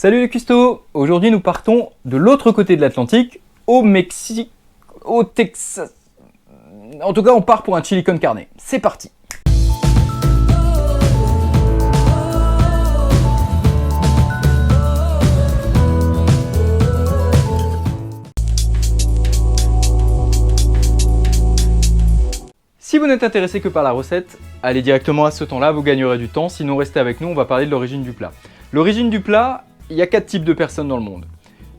Salut les custos! Aujourd'hui nous partons de l'autre côté de l'Atlantique, au Mexique, au Texas. En tout cas on part pour un chili con carne. C'est parti! Si vous n'êtes intéressé que par la recette, allez directement à ce temps-là, vous gagnerez du temps. Sinon restez avec nous, on va parler de l'origine du plat. L'origine du plat, il y a 4 types de personnes dans le monde.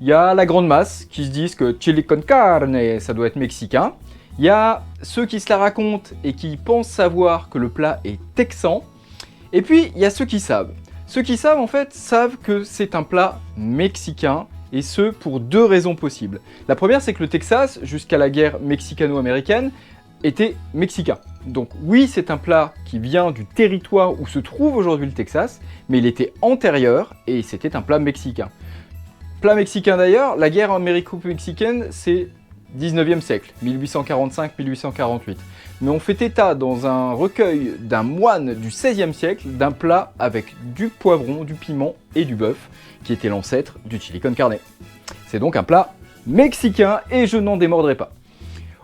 Il y a la grande masse qui se disent que chili con carne, ça doit être mexicain. Il y a ceux qui se la racontent et qui pensent savoir que le plat est texan. Et puis il y a ceux qui savent. Ceux qui savent en fait savent que c'est un plat mexicain. Et ce pour 2 raisons possibles. La première, c'est que le Texas, jusqu'à la guerre mexicano-américaine, était mexicain. Donc oui, c'est un plat qui vient du territoire où se trouve aujourd'hui le Texas, mais il était antérieur et c'était un plat mexicain. Plat mexicain d'ailleurs, la guerre américo-mexicaine, c'est 19e siècle, 1845-1848. Mais on fait état dans un recueil d'un moine du 16e siècle d'un plat avec du poivron, du piment et du bœuf, qui était l'ancêtre du chili con carne. C'est donc un plat mexicain et je n'en démordrai pas.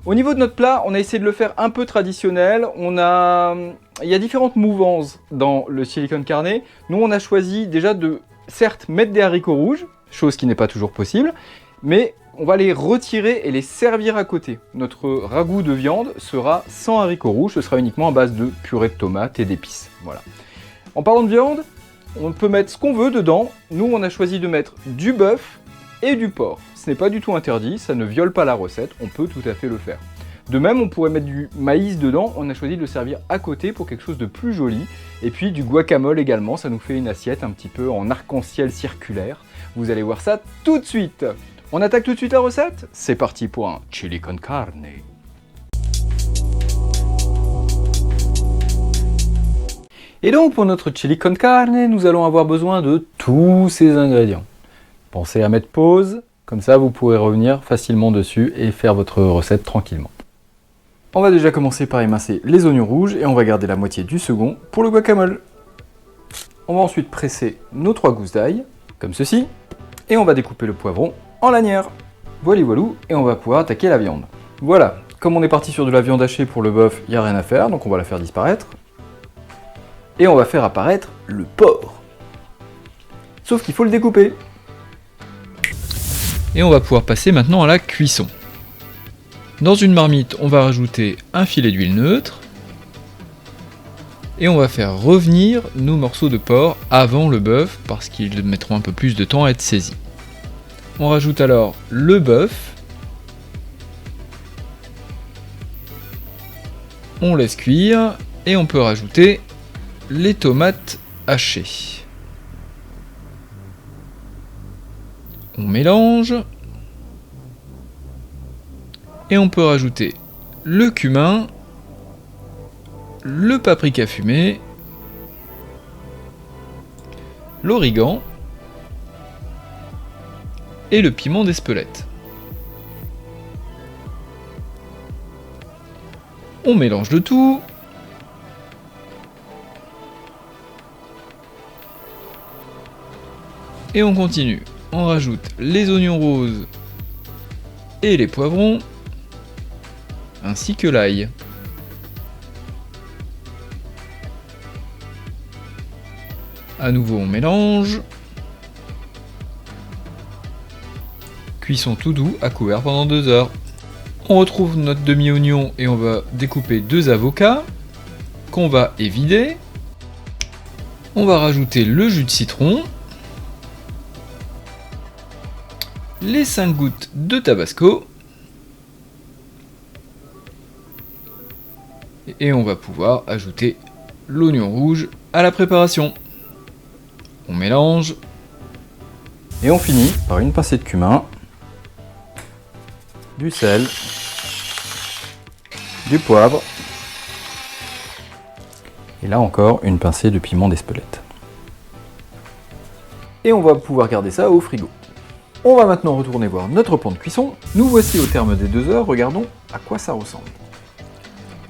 Au niveau de notre plat, on a essayé de le faire un peu traditionnel. Il y a différentes mouvances dans le chili con carne. Nous, on a choisi déjà de, certes, mettre des haricots rouges, chose qui n'est pas toujours possible, mais on va les retirer et les servir à côté. Notre ragoût de viande sera sans haricots rouges, ce sera uniquement à base de purée de tomates et d'épices. Voilà. En parlant de viande, on peut mettre ce qu'on veut dedans. Nous, on a choisi de mettre du bœuf et du porc. Ce n'est pas du tout interdit, ça ne viole pas la recette, on peut tout à fait le faire. De même, on pourrait mettre du maïs dedans, on a choisi de le servir à côté pour quelque chose de plus joli. Et puis du guacamole également, ça nous fait une assiette un petit peu en arc-en-ciel circulaire. Vous allez voir ça tout de suite. On attaque tout de suite la recette? C'est parti pour un chili con carne. Et donc pour notre chili con carne, nous allons avoir besoin de tous ces ingrédients. Pensez à mettre pause, comme ça vous pourrez revenir facilement dessus et faire votre recette tranquillement. On va déjà commencer par émincer les oignons rouges et on va garder la moitié du second pour le guacamole. On va ensuite presser nos 3 gousses d'ail, comme ceci, et on va découper le poivron en lanières. Voilà, et on va pouvoir attaquer la viande. Voilà, comme on est parti sur de la viande hachée pour le bœuf, il n'y a rien à faire, donc on va la faire disparaître. Et on va faire apparaître le porc. Sauf qu'il faut le découper. Et on va pouvoir passer maintenant à la cuisson. Dans une marmite, on va rajouter un filet d'huile neutre. Et on va faire revenir nos morceaux de porc avant le bœuf, parce qu'ils mettront un peu plus de temps à être saisis. On rajoute alors le bœuf. On laisse cuire et on peut rajouter les tomates hachées. On mélange. Et on peut rajouter le cumin, le paprika fumé, l'origan et le piment d'Espelette. On mélange le tout. Et on continue. On rajoute les oignons roses et les poivrons, ainsi que l'ail. À nouveau on mélange. Cuisson tout doux à couvert pendant 2 heures. On retrouve notre demi-oignon et on va découper 2 avocats qu'on va évider. On va rajouter le jus de citron, les 5 gouttes de tabasco et on va pouvoir ajouter l'oignon rouge à la préparation. On mélange Et on finit par une pincée de cumin, du sel, du poivre, et là encore une pincée de piment d'Espelette. Et on va pouvoir garder ça au frigo. On va maintenant retourner voir notre plan de cuisson. Nous voici au terme des 2 heures, regardons à quoi ça ressemble.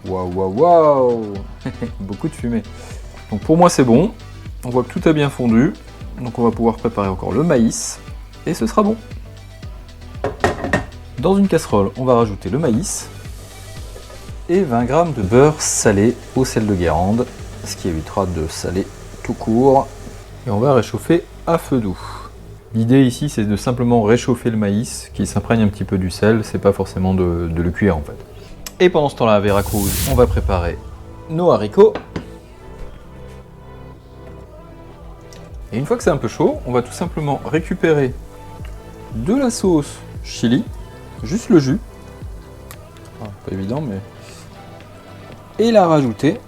Waouh, waouh, waouh. Beaucoup de fumée. Donc pour moi c'est bon, on voit que tout a bien fondu. Donc on va pouvoir préparer encore le maïs et ce sera bon. Dans une casserole, on va rajouter le maïs et 20 g de beurre salé au sel de Guérande, ce qui évitera de saler tout court. Et on va réchauffer à feu doux. L'idée ici, c'est de simplement réchauffer le maïs, qui s'imprègne un petit peu du sel, c'est pas forcément de le cuire en fait. Et pendant ce temps-là, à Veracruz, on va préparer nos haricots. Et une fois que c'est un peu chaud, on va tout simplement récupérer de la sauce chili, juste le jus. Pas évident, mais... Et la rajouter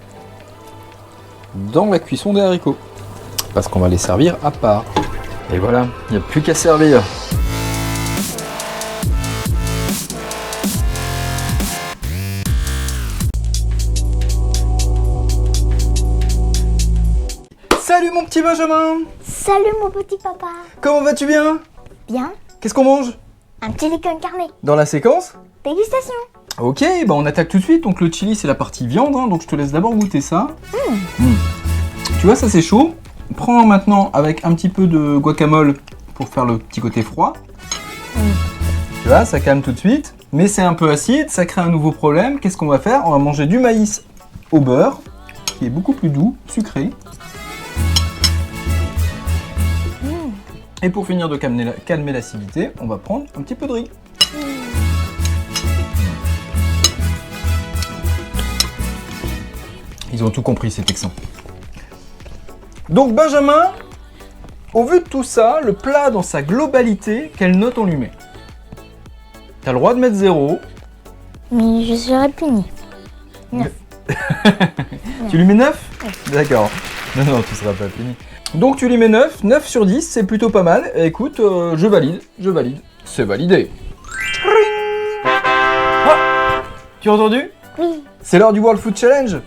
dans la cuisson des haricots. Parce qu'on va les servir à part. Et voilà, il n'y a plus qu'à servir. Salut mon petit Benjamin! Salut mon petit papa. Comment vas-tu bien? Bien. Qu'est-ce qu'on mange? Un petit liqueur carné. Dans la séquence? Dégustation. Ok, bah on attaque tout de suite. Donc le chili c'est la partie viande, hein, donc je te laisse d'abord goûter ça. Tu vois, ça c'est chaud. Prends maintenant avec un petit peu de guacamole pour faire le petit côté froid. Tu vois, ça calme tout de suite. Mais c'est un peu acide, ça crée un nouveau problème. Qu'est-ce qu'on va faire? On va manger du maïs au beurre, qui est beaucoup plus doux, sucré. Et pour finir de calmer l'acidité, on va prendre un petit peu de riz. Ils ont tout compris, ces Texans. Donc Benjamin, au vu de tout ça, le plat dans sa globalité, quelle note on lui met? T'as le droit de mettre 0. Mais je serai puni. 9. Tu lui mets 9? D'accord. Non, tu seras pas puni. Donc tu lui mets 9. 9 sur 10, c'est plutôt pas mal. Et écoute, je valide. C'est validé. Ah, tu as entendu? Oui. C'est l'heure du World Food Challenge.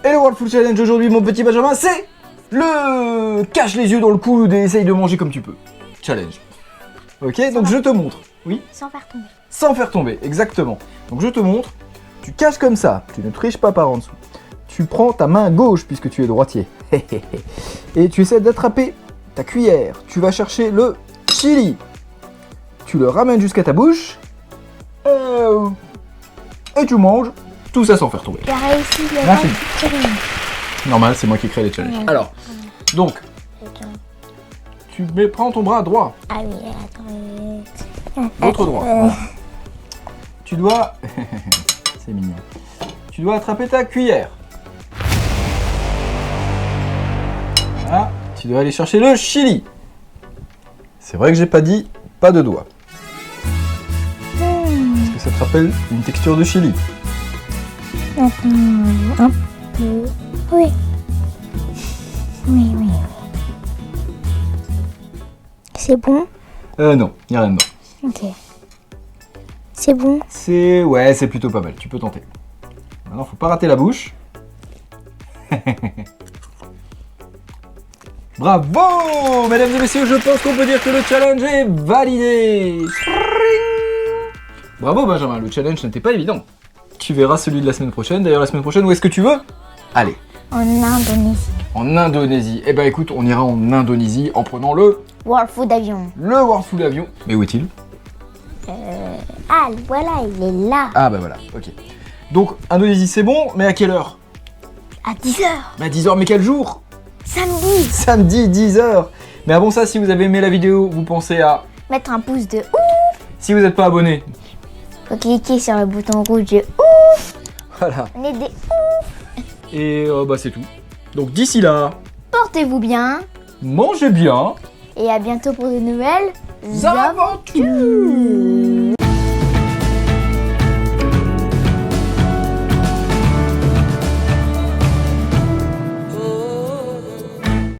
Et le World Food Challenge aujourd'hui, mon petit Benjamin, c'est le cache les yeux dans le coude et essaye de manger comme tu peux. Challenge. Ok, donc je te montre. Oui? Sans faire tomber. Sans faire tomber, exactement. Donc je te montre. Tu caches comme ça. Tu ne triches pas par en dessous. Tu prends ta main gauche puisque tu es droitier. Et tu essaies d'attraper ta cuillère. Tu vas chercher le chili. Tu le ramènes jusqu'à ta bouche. Et tu manges. Tout ça sans faire tomber. Tu as réussi le Merci. challenge. Normal, c'est moi qui crée les challenges. Ouais. Alors, donc, prends ton bras droit, Ah oui, attends. l'autre droit. Voilà. Tu dois... c'est mignon. Tu dois attraper ta cuillère. Voilà. Tu dois aller chercher le chili. C'est vrai que j'ai pas dit pas de doigts. Parce que ça te rappelle une texture de chili. Attends, un peu. Oui. Oui. C'est bon? Non, y a rien dedans. Ok. C'est bon? Ouais, c'est plutôt pas mal. Tu peux tenter. Maintenant, faut pas rater la bouche. Bravo! Mesdames et messieurs, je pense qu'on peut dire que le challenge est validé. Bravo Benjamin, le challenge n'était pas évident. Tu verras celui de la semaine prochaine. D'ailleurs, la semaine prochaine, où est-ce que tu veux? Allez. En Indonésie. En Indonésie. Eh ben écoute, on ira en Indonésie en prenant le World Food Avion. World Food Avion. Mais où est-il? Ah, voilà, il est là. Ah bah voilà, ok. Donc, Indonésie c'est bon, mais à quelle heure? À 10h. Bah 10h, mais quel jour? Samedi. Samedi 10h. Mais avant ça, si vous avez aimé la vidéo, vous pensez à... Mettre un pouce de ouf. Si vous n'êtes pas abonné, Faut cliquer sur le bouton rouge de ouf. voilà. On est des Et bah c'est tout. Donc d'ici là, Portez-vous bien. mangez bien. Et à bientôt pour de nouvelles Aventures.